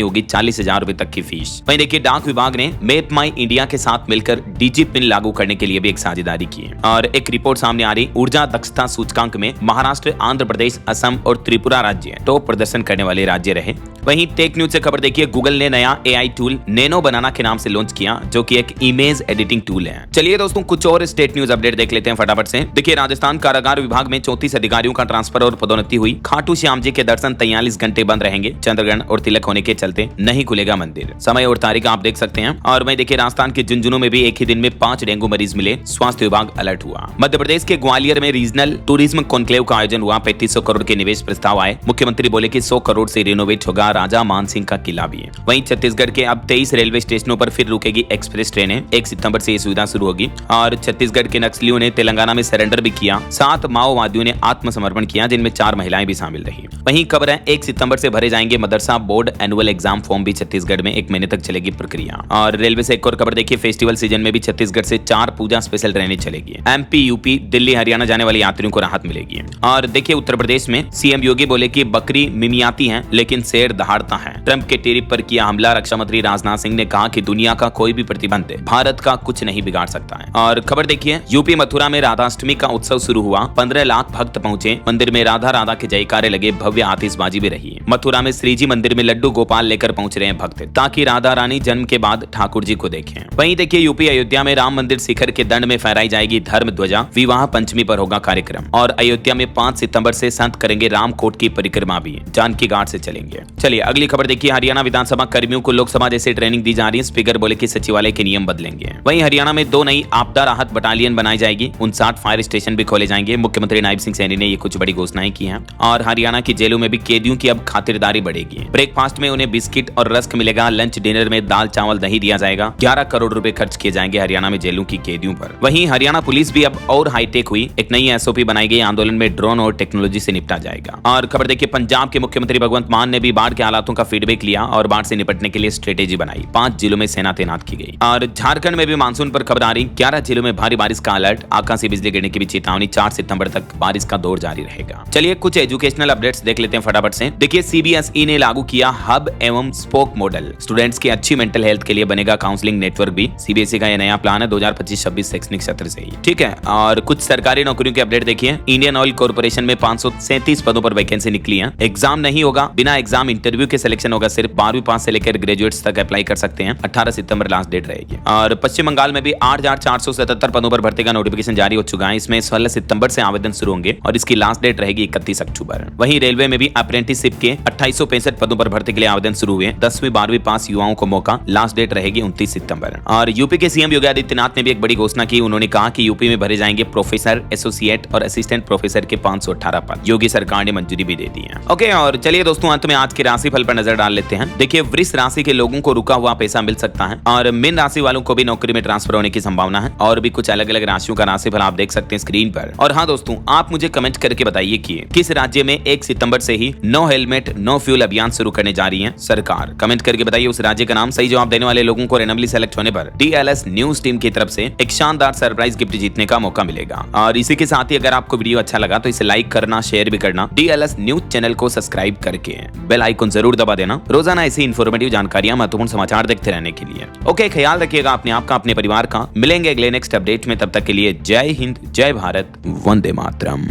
होगी 40,000 रुपए तक की फीस। वहीं देखिए, डाक विभाग ने मेप माई इंडिया के साथ मिलकर डिजी पिन लागू करने के लिए भी एक साझेदारी की है। और एक रिपोर्ट सामने आ रही, ऊर्जा दक्षता सूचकांक में महाराष्ट्र, आंध्र प्रदेश, असम और त्रिपुरा राज्य टॉप प्रदर्शन करने वाले राज्य रहे। वहीं टेक न्यूज से खबर देखिए, गूगल ने नया एआई टूल नैनो बनाना के नाम से लॉन्च किया, जो कि एक इमेज एडिटिंग टूल है। चलिए दोस्तों, कुछ और स्टेट न्यूज अपडेट देख लेते हैं फटाफट से। देखिए, राजस्थान कारागार विभाग में 34 अधिकारियों का ट्रांसफर और पदोन्नति हुई। खाटू श्याम जी के दर्शन 43 घंटे बंद रहेंगे, चंद्रग्रहण और तिलक होने के चलते नहीं खुलेगा मंदिर। समय और तारीख आप देख सकते हैं। और वहीं देखिए, राजस्थान के झुंझुनू में भी एक ही दिन में 5 डेंगू मरीज मिले, स्वास्थ्य विभाग अलर्ट हुआ। मध्य प्रदेश के ग्वालियर में रीजनल टूरिज्म कॉन्क्लेव का आयोजन हुआ, 3500 करोड़ के निवेश प्रस्ताव आए। मुख्यमंत्री बोले कि 100 करोड़ से रिनोवेट होगा राजा मान सिंह का किला भी है। वहीं छत्तीसगढ़ के अब 23 रेलवे स्टेशनों पर फिर रुकेगी एक्सप्रेस ट्रेनें, 1 सितंबर से ये सुविधा शुरू होगी। और छत्तीसगढ़ के नक्सलियों ने तेलंगाना में सरेंडर भी किया, 7 माओवादियों ने आत्मसमर्पण किया, जिनमें 4 महिलाएं भी शामिल रही। वहीं खबर है, 1 सितंबर से भरे जाएंगे मदरसा बोर्ड एनुअल एग्जाम फॉर्म भी छत्तीसगढ़ में, 1 महीने तक चलेगी प्रक्रिया। और रेलवे से एक और खबर देखिए, फेस्टिवल सीजन में भी छत्तीसगढ़ से 4 पूजा स्पेशल ट्रेनें चलेगी। एमपी, यूपी, दिल्ली, हरियाणा जाने वाले यात्रियों को राहत मिलेगी। और देखिए, उत्तर प्रदेश में सीएम योगी बोले कि बकरी मिमियाती है लेकिन शेर दहाड़ता है। ट्रंप के टेरिफ पर किया हमला, रक्षा मंत्री राजनाथ सिंह ने कहा कि दुनिया का कोई भी प्रतिबंध भारत का कुछ नहीं बिगाड़ सकता है। और खबर देखिए, यूपी मथुरा में राधाष्टमी का उत्सव शुरू हुआ, 15 लाख भक्त पहुंचे मंदिर में, राधा राधा के जयकारे लगे, भव्य आतिशबाजी भी रही। मथुरा में श्रीजी मंदिर में लड्डू गोपाल लेकर पहुंच रहे हैं भक्त, ताकि राधा रानी जन्म के बाद ठाकुर जी को देखें। वहीं देखिए, यूपी अयोध्या में राम मंदिर शिखर के दंड में फहराई जाएगी धर्म ध्वजा, विवाह पंचमी पर होगा कार्यक्रम। और अयोध्या में 5 सितंबर से संत करेंगे रामकोट की परिक्रमा भी, जानकी घाट से चलेंगे। चलिए अगली खबर देखिए, हरियाणा विधानसभा कर्मियों को लोकसभा जैसे ट्रेनिंग दी जा रही है, स्पीकर बोले कि सचिवालय के नियम बदलेंगे। वहीं हरियाणा में 2 नई आपदा राहत बटालियन बनाई जाएगी, 59 फायर स्टेशन भी खोले जाएंगे। मुख्यमंत्री नायब सिंह सैनी ने ये कुछ बड़ी घोषणाएं की हैं। और हरियाणा की जेलों में भी कैदियों की अब खातिरदारी बढ़ेगी। ब्रेकफास्ट में उन्हें बिस्किट और रस्क मिलेगा, लंच डिनर में दाल चावल दही दिया जाएगा। 11 करोड़ रुपए खर्च किए जाएंगे हरियाणा में जेलों की कैदियों पर। वहीं हरियाणा पुलिस भी अब और हाईटेक हुई, एक नई एसओपी बनाई गई, आंदोलन में ड्रोन और टेक्नोलॉजी से निपटा जाएगा। और खबर देखिए, पंजाब के मुख्यमंत्री भगवंत मान ने भी बाढ़ के हालातों का फीडबैक लिया और बाढ़ से निपटने के लिए स्ट्रेटेजी बनाई। 5 जिलों में सेना तैनात की गई। और झारखंड में भी मानसून पर खबर आ रही, 11 जिलों में भारी बारिश का अलर्ट, आकाशीय बिजली गिरने की भी चेतावनी, 4 सितंबर तक बारिश का दौर जारी रहेगा। चलिए कुछ एजुकेशनल अपडेट्स देख लेते हैं फटाफट से। देखिए, सीबीएसई ने लागू किया हब एवं स्पोक मॉडल, स्टूडेंट्स की अच्छी मेंटल हेल्थ के लिए बनेगा काउंसलिंग नेटवर्क भी। सीबीएसई का यह नया प्लान है 2025-26 शैक्षणिक सत्र से ही, ठीक है। और कुछ सरकारी नौकरियों के अपडेट देखिए, इंडियन ऑयल कॉर्पोरेशन में 537 पदों पर वैकेंसी निकली है। एग्जाम नहीं होगा, बिना एग्जाम इंटरव्यू के सिलेक्शन होगा, सिर्फ 12वीं पास से लेकर ग्रेजुएट्स तक अप्लाई कर सकते हैं। 18 सितंबर लास्ट डेट रहेगी। और पश्चिम बंगाल में भी 8,477 पदों पर भर्ती का नोटिफिकेशन जारी हो चुका है। इसमें 16 सितंबर से आवेदन शुरू होंगे और इसकी लास्ट डेट रहेगी 31 अक्टूबर। वहीं रेलवे में भी अप्रेंटिसशिप के 2865 पदों पर भर्ती के लिए आवेदन शुरू हुए। 10वीं 12वीं पास युवाओं को मौका, लास्ट डेट रहेगी 29 सितंबर। और यूपी के सीएम योगी आदित्यनाथ ने भी एक बड़ी घोषणा की। उन्होंने कहा कि यूपी में भरे जाएंगे प्रोफेसर, एसोसिएट और असिस्टेंट प्रोफेसर के 518 पद, योगी सरकार ने मंजूरी भी दे दी है। ओके, और चलिए दोस्तों, अंत में आज के राशिफल पर नजर डाल लेते हैं। देखिए, वृष राशि के लोगों को रुका हुआ पैसा मिल सकता है और मीन राशि वालों को भी नौकरी में ट्रांसफर होने की संभावना है। और भी कुछ अलग अलग राशियों का राशिफल आप देख सकते हैं स्क्रीन पर। और हाँ दोस्तों, आप मुझे कमेंट करके बताइए कि किस राज्य में 1 सितंबर से ही नो हेलमेट नो फ्यूल अभियान शुरू करने जा रही है सरकार। कमेंट करके बताइए उस राज्य का नाम। सही जवाब देने वाले लोगों को रैंडमली सेलेक्ट होने पर डीएलएस न्यूज टीम की तरफ से एक शानदार सरप्राइज गिफ्ट जीतने का मौका मिलेगा। और इसी के साथ ही अगर आपको वीडियो अच्छा लगा तो इसे लाइक करना, शेयर भी करना, डीएलएस न्यूज चैनल को सब्सक्राइब करके बेल आइकन जरूर दबा देना, रोजाना ऐसी इंफॉर्मेटिव जानकारियां, महत्वपूर्ण समाचार देखते रहने के लिए। ओके, ख्याल रखिएगा अपने आप का, अपने परिवार का। मिलेंगे अगले नेक्स्ट अपडेट में, तब तक के लिए जय हिंद, जय भारत, वंदे मातरम।